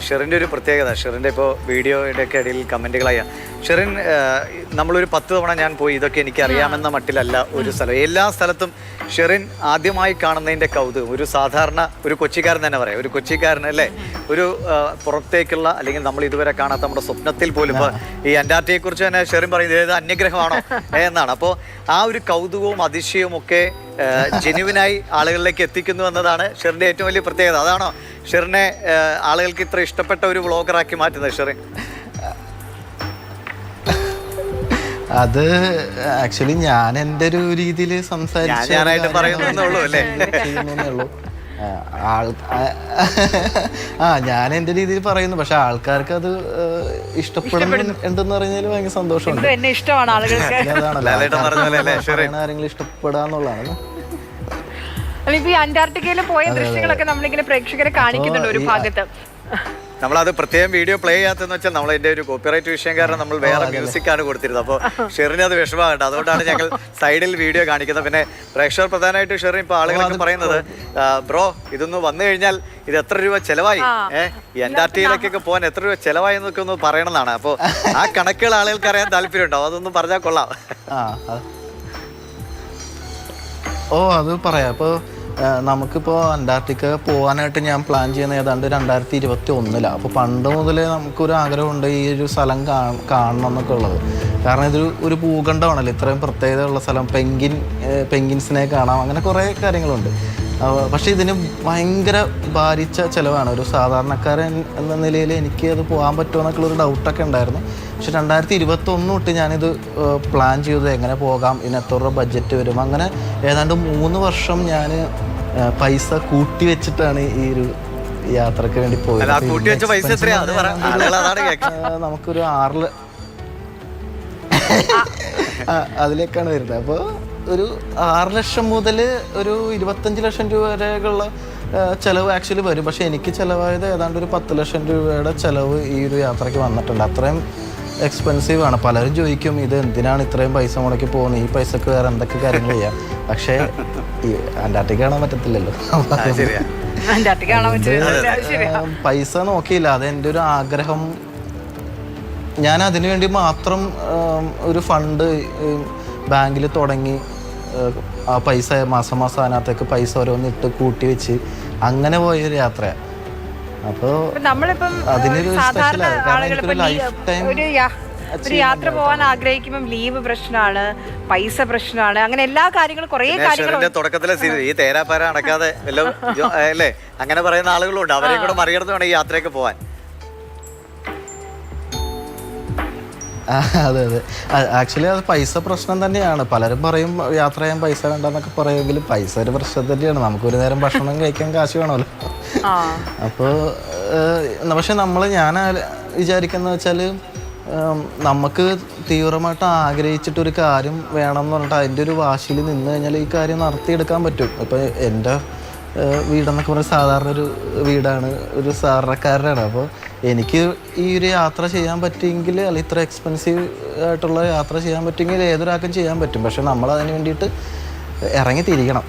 ഷെറിൻ്റെ ഒരു പ്രത്യേകത, ഷെറിൻ്റെ ഇപ്പോൾ വീഡിയോയുടെ ഒക്കെ ഇടയിൽ കമൻറ്റുകളായ ഷെറിൻ, നമ്മളൊരു 10 തവണ ഞാൻ പോയി, ഇതൊക്കെ എനിക്ക് അറിയാമെന്ന മട്ടിലല്ല ഒരു സ്ഥലം. എല്ലാ സ്ഥലത്തും ഷെറിൻ ആദ്യമായി കാണുന്നതിൻ്റെ കൗതുകം. ഒരു സാധാരണ ഒരു കൊച്ചിക്കാരൻ തന്നെ പറയാം, ഒരു കൊച്ചിക്കാരൻ അല്ലേ, ഒരു പുറത്തേക്കുള്ള അല്ലെങ്കിൽ നമ്മൾ ഇതുവരെ കാണാത്ത നമ്മുടെ സ്വപ്നത്തിൽ പോലും ഇപ്പോൾ ഈ അന്റാർട്ടിക്കയെക്കുറിച്ച് തന്നെ ഷെറിൻ പറയുന്നത് ഏത് അന്യഗ്രഹമാണോ എന്നാണ്. അപ്പോൾ ആ ഒരു കൗതുകവും അതിശയവും ഒക്കെ ജെന്യുവിനായി ആളുകളിലേക്ക് എത്തിക്കുന്നു എന്നതാണ് ഷെറിൻ്റെ ഏറ്റവും വലിയ പ്രത്യേകത. അതാണോ ഷെറിനെ ആളുകൾക്ക് ഇത്ര ഇഷ്ടപ്പെട്ട ഒരു വ്ളോഗറാക്കി മാറ്റുന്നത് ഷെറിൻ? അത് ആക്ച്വലി ഞാൻ എൻ്റെ ഒരു രീതിയിൽ സംസാരിച്ചു പറയുന്നുള്ളൂ അല്ലേ? ഞാൻ എൻ്റെ രീതിയിൽ പറയുന്നു, പക്ഷെ ആൾക്കാർക്ക് അത് ഇഷ്ടപ്പെടുന്നുണ്ടെന്ന് പറഞ്ഞാൽ ഭയങ്കര സന്തോഷമുണ്ട്. ആരെങ്കിലും ഇഷ്ടപ്പെടാന്നുള്ളതാണ്. ഈ അന്റാർട്ടിക്കയിൽ പോയ ദൃശ്യങ്ങളൊക്കെ നമ്മളിങ്ങനെ പ്രേക്ഷകരെ കാണിക്കുന്നുണ്ട് ഒരു ഭാഗത്ത്. നമ്മളത് പ്രത്യേകം വീഡിയോ പ്ലേ ചെയ്യാത്തതെന്ന് വെച്ചാൽ നമ്മൾ എൻ്റെ ഒരു കോപ്പിറൈറ്റ് വിഷയം കാരണം നമ്മൾ വേറെ മ്യൂസിക്കാണ് കൊടുത്തിരുന്നത്. അപ്പോൾ ഷെറിന് അത് വിഷമമാകട്ടെ, അതുകൊണ്ടാണ് ഞങ്ങൾ സൈഡിൽ വീഡിയോ കാണിക്കുന്നത്. പിന്നെ പ്രേക്ഷകർ പ്രധാനമായിട്ട് ഷെറിൻ ഇപ്പോൾ ആളുകളൊക്കെ പറയുന്നത്, ബ്രോ ഇതൊന്ന് വന്നു കഴിഞ്ഞാൽ ഇത് എത്ര രൂപ ചെലവായി, ഈ അന്റാർട്ടിക്കയിലേക്കൊക്കെ പോകാൻ എത്ര രൂപ ചെലവായി എന്നൊക്കെ ഒന്ന് പറയണമെന്നാണ്. അപ്പോൾ ആ കണക്കുകൾ ആളുകൾക്ക് അറിയാൻ താല്പര്യമുണ്ടാവും, അതൊന്നും പറഞ്ഞാൽ കൊള്ളാം. അത് പറയാം. അപ്പോൾ നമുക്കിപ്പോൾ അന്റാർട്ടിക്ക പോകാനായിട്ട് ഞാൻ പ്ലാൻ ചെയ്യുന്നത് ഏതാണ്ട് 2021. അപ്പോൾ പണ്ട് മുതലേ നമുക്കൊരു ആഗ്രഹമുണ്ട് ഈ ഒരു സ്ഥലം കാണണം എന്നൊക്കെ ഉള്ളത്. കാരണം ഇതൊരു ഒരു ഭൂഖണ്ഡമാണല്ലോ, ഇത്രയും പ്രത്യേകതയുള്ള സ്ഥലം. പെങ്കിൻസിനെ കാണാം, അങ്ങനെ കുറേ കാര്യങ്ങളുണ്ട്. പക്ഷേ ഇതിന് ഭയങ്കര ഭാരിച്ച ചിലവാണ്. ഒരു സാധാരണക്കാരൻ എന്ന നിലയിൽ എനിക്ക് അത് പോകാൻ പറ്റുമോ എന്നൊക്കെയുള്ളൊരു ഡൗട്ടൊക്കെ ഉണ്ടായിരുന്നു. പക്ഷെ 2021 തൊട്ട് ഞാനിത് പ്ലാൻ ചെയ്തത് എങ്ങനെ പോകാം, ഇതിന് എത്ര രൂപ ബഡ്ജറ്റ് വരും, അങ്ങനെ ഏതാണ്ട് 3 വർഷം ഞാൻ പൈസ കൂട്ടി വെച്ചിട്ടാണ് ഈ ഒരു യാത്രക്ക് വേണ്ടി പോയത്. നമുക്കൊരു 6 അതിലേക്കാണ് വരുന്നത്. അപ്പോൾ ഒരു 6 ലക്ഷം മുതൽ ഒരു 25 ലക്ഷം രൂപ വരെയുള്ള ചിലവ് ആക്ച്വലി വരും. പക്ഷേ എനിക്ക് ചിലവായത് ഏതാണ്ട് ഒരു 10 ലക്ഷം രൂപയുടെ ചിലവ് ഈ ഒരു യാത്രയ്ക്ക് വന്നിട്ടുണ്ട്. അത്രയും എക്സ്പെൻസീവ് ആണ്. പലരും ചോദിക്കും ഇത് എന്തിനാണ് ഇത്രയും പൈസ മുടക്കി പോകുന്നത്, ഈ പൈസക്ക് വേറെ എന്തൊക്കെ കാര്യങ്ങൾ ചെയ്യാം. പക്ഷേ ഈ അന്റാർട്ടിക്ക കാണാൻ പറ്റത്തില്ലല്ലോ. പൈസ നോക്കിയില്ല, അത് എൻ്റെ ഒരു ആഗ്രഹം. ഞാൻ അതിനു വേണ്ടി മാത്രം ഒരു ഫണ്ട് ബാങ്കിൽ തുടങ്ങി ആ പൈസ മാസം അതിനകത്തേക്ക് പൈസ ഓരോന്നിട്ട് കൂട്ടി വെച്ച് അങ്ങനെ പോയൊരു യാത്രയാണ്. അപ്പോൾ അതിനൊരു സ്പെഷ്യലാണ്. കാരണം എനിക്കൊരു ലൈഫ് ടൈം ഒരു യാത്ര പോകാൻ ആഗ്രഹിക്കുമ്പോൾ ലീവ് പ്രശ്നമാണ്, പൈസ പ്രശ്നമാണ്, അങ്ങനെ എല്ലാ കാര്യങ്ങളും കുറേ കാര്യങ്ങൾ തുടക്കത്തിലെ ഈ തേരാപ്പാര നടക്കാതെ അല്ലേ അങ്ങനെ പറയുന്ന ആളുകളുണ്ട്. അവരെ കൂടെ മറികടന്ന് വേണം ഈ യാത്രയൊക്കെ പോകാൻ. അതെ ആക്ച്വലി അത് പൈസ പ്രശ്നം തന്നെയാണ്. പലരും പറയും യാത്ര ചെയ്യാൻ പൈസ വേണ്ടെന്നൊക്കെ പറയുമെങ്കിലും പൈസ ഒരു പ്രശ്നം തന്നെയാണ്. നമുക്കൊരു നേരം ഭക്ഷണം കഴിക്കാൻ കാശ് വേണമല്ലോ. അപ്പോൾ പക്ഷെ ഞാൻ വിചാരിക്കുന്ന വെച്ചാൽ നമുക്ക് തീവ്രമായിട്ട് ആഗ്രഹിച്ചിട്ടൊരു കാര്യം വേണം എന്ന് പറഞ്ഞിട്ട് അതിൻ്റെ ഒരു വാശിയിൽ നിന്ന് കഴിഞ്ഞാൽ ഈ കാര്യം നടത്തിയെടുക്കാൻ പറ്റും. ഇപ്പോൾ എൻ്റെ വീടെന്നൊക്കെ പറഞ്ഞാൽ സാധാരണ ഒരു വീടാണ്, ഒരു സാധാരണക്കാരനാണ്. അപ്പോൾ എനിക്ക് ഈ ഒരു യാത്ര ചെയ്യാൻ പറ്റുമെങ്കിൽ, അല്ലെങ്കിൽ ഇത്ര എക്സ്പെൻസീവ് ആയിട്ടുള്ള യാത്ര ചെയ്യാൻ പറ്റുമെങ്കിൽ ഏതൊരാൾക്കും ചെയ്യാൻ പറ്റും. പക്ഷെ നമ്മൾ അതിന് വേണ്ടിയിട്ട് ഇറങ്ങി തിരിക്കണം.